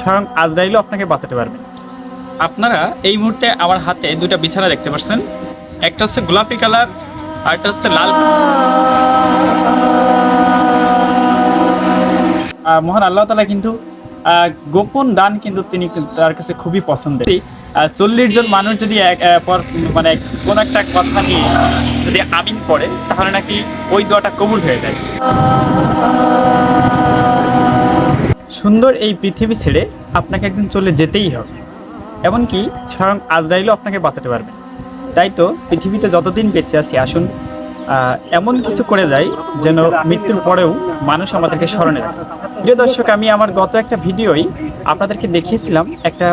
স্বয়ং আজরাইলও আপনাকে বাঁচাতে পারবে। আপনারা এই মুহূর্তে আমার হাতে দুটা বিছানা দেখতে পাচ্ছেন, একটা হচ্ছে গোলাপি কালার আর একটা হচ্ছে লাল। মহান আল্লাহ তাআলা কিন্তু গোপন দান কিন্তু তিনি তার কাছে খুবই পছন্দের। 40 জন মানুষ যদি মানে কোন একটা কথা নিয়ে যদি আমিন পড়ে তাহলে নাকি ওই দোয়াটা কবুল হয়ে যায়। সুন্দর এই পৃথিবী ছেড়ে আপনাকে একদিন চলে যেতেই হবে, এমনকি স্বয়ং আজরাইলও আপনাকে বাঁচাতে পারবে। তাই তো পৃথিবীতে যতদিন বেঁচে আছি আসুন এমন কিছু করে যাই যেন মৃত্যুর পরেও মানুষ আমাদেরকে স্মরণে রাখে। প্রিয় দর্শক, আমি আমার গত একটা ভিডিওই আপনাদেরকে দেখিয়েছিলাম একটা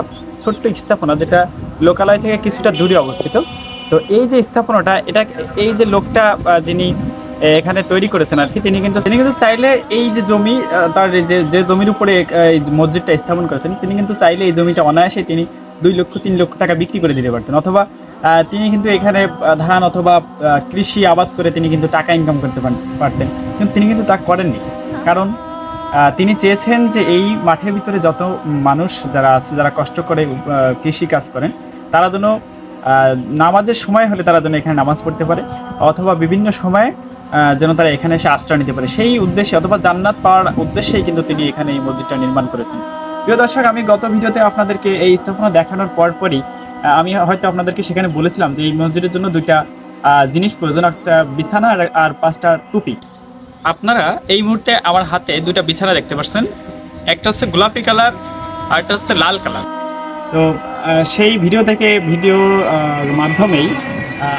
ছোট্ট স্থাপনা যেটা লোকালয় থেকে কিছুটা দূরে অবস্থিত। তো এই যে স্থাপনাটা, এটা এই যে লোকটা যিনি এখানে তৈরি করেছেন আর কি, তিনি কিন্তু চাইলে এই যে জমি তার যে জমির উপরে এই মসজিদটা স্থাপন করেছেন, তিনি কিন্তু চাইলে এই জমিটা অনায়াসে তিনি 2 লক্ষ 3 লক্ষ টাকা বিক্রি করে দিতে পারতেন, অথবা তিনি কিন্তু এখানে ধান অথবা কৃষি আবাদ করে তিনি কিন্তু টাকা ইনকাম করতে পারতেন, কিন্তু তিনি কিন্তু তা করেননি। কারণ তিনি চেয়েছেন যে এই মাঠের ভিতরে যত মানুষ যারা আছে, যারা কষ্ট করে কৃষি কাজ করেন, তারা যেন নামাজের সময় হলে তারা যেন এখানে নামাজ পড়তে পারে, অথবা বিভিন্ন সময়ে যেন তারা এখানে এসে আশ্রয় নিতে পারে, সেই উদ্দেশ্যে অথবা জান্নাত পাওয়ার উদ্দেশ্যেই কিন্তু তিনি এখানে এই মসজিদটা নির্মাণ করেছেন। প্রিয় দর্শক, আমি গত ভিডিওতে আপনাদেরকে এই স্থাপনা দেখানোর পরই আমি হয়তো আপনাদেরকে সেখানে বলেছিলাম যে এই মসজিদের জন্য 2টা জিনিস প্রয়োজন, একটা বিছানা আর 5টা টুপি। আপনারা এই মুহূর্তে আমার হাতে 2টা বিছানা দেখতে পাচ্ছেন, একটা হচ্ছে গোলাপি কালার আর একটা হচ্ছে লাল কালার। তো সেই ভিডিও মাধ্যমেই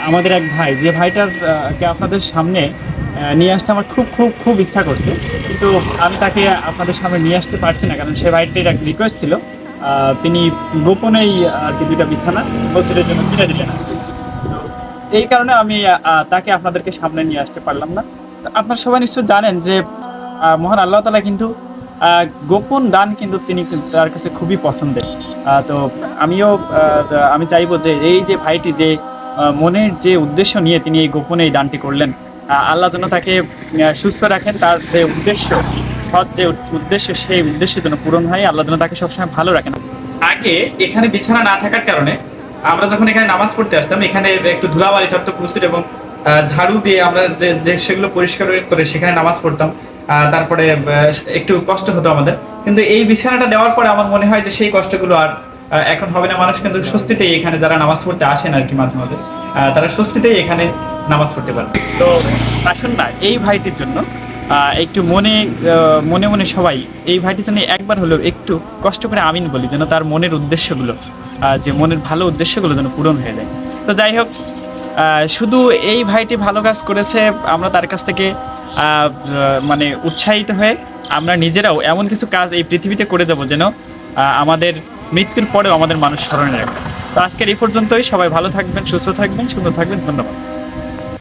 আমাদের এক ভাই, যে ভাইটাকে আপনাদের সামনে নিয়ে আসতে আমার খুব খুব খুব ইচ্ছা করছে, কিন্তু আমি তাকে আপনাদের সামনে নিয়ে আসতে পারছি না, কারণ সে ভাইটির এক রিকোয়েস্ট ছিল, তিনি গোপনেই আর কি 2টা বিছানা মসজিদের জন্য কিনে দিলেন। এই কারণে আমি তাকে আপনাদেরকে সামনে নিয়ে আসতে পারলাম না। আপনারা সবাই নিশ্চয় জানেন যে মহান আল্লাহ তাআলা কিন্তু গোপন দান কিন্তু তিনি তার কাছে খুবই পছন্দের। তো আমি চাইবো যে এই যে ভাইটি যে মনের যে উদ্দেশ্য নিয়ে তিনি এই গোপনে এই দানটি করলেন, আল্লাহ যেন তাকে সুস্থ রাখেন, তার যে উদ্দেশ্য, সৎ যে উদ্দেশ্য, সেই উদ্দেশ্যের জন্য পূরণ হয়, আল্লাহ যেন তাকে সবসময় ভালো রাখেন। আগে এখানে বিছানা না থাকার কারণে আমরা যখন এখানে নামাজ পড়তে আসতাম, এখানে একটু ধুলাবালি থাকতো প্রচুর, এবং ঝাড়ু দিয়ে আমরা যে সেগুলো পরিষ্কার করে সেখানে নামাজ পড়তাম। তারপরে একটু কষ্ট হতো আমাদের, কিন্তু এই বিছানাটা দেওয়ার পরে আমার মনে হয় যে সেই কষ্টগুলো আর এখন হবে না। মানুষ কিন্তু স্বস্তিতেই এখানে যারা নামাজ পড়তে আসেন আর কি, মাঝে মাঝে তারা স্বস্তিতেই এখানে নামাজ পড়তে পারে। তো আসুন না এই ভাইটির জন্য একটু মনে মনে সবাই এই ভাইটির জন্য একবার হলেও একটু কষ্ট করে আমিন বলি, যেন তার মনের উদ্দেশ্যগুলো, যে মনের ভালো উদ্দেশ্যগুলো যেন পূরণ হয়ে যায়। তো যাই হোক, শুধু এই ভাইটি ভালো কাজ করেছে, আমরা তার কাছ থেকে মানে উৎসাহিত হয়ে আমরা নিজেরাও এমন কিছু কাজ এই পৃথিবীতে করে যাব যেন আমাদের মৃত্যুর পরেও আমাদের মানুষ স্মরণে রাখবে। তো আজকের এই পর্যন্তই। সবাই ভালো থাকবেন, সুস্থ থাকবেন, সুন্দর থাকবেন। ধন্যবাদ।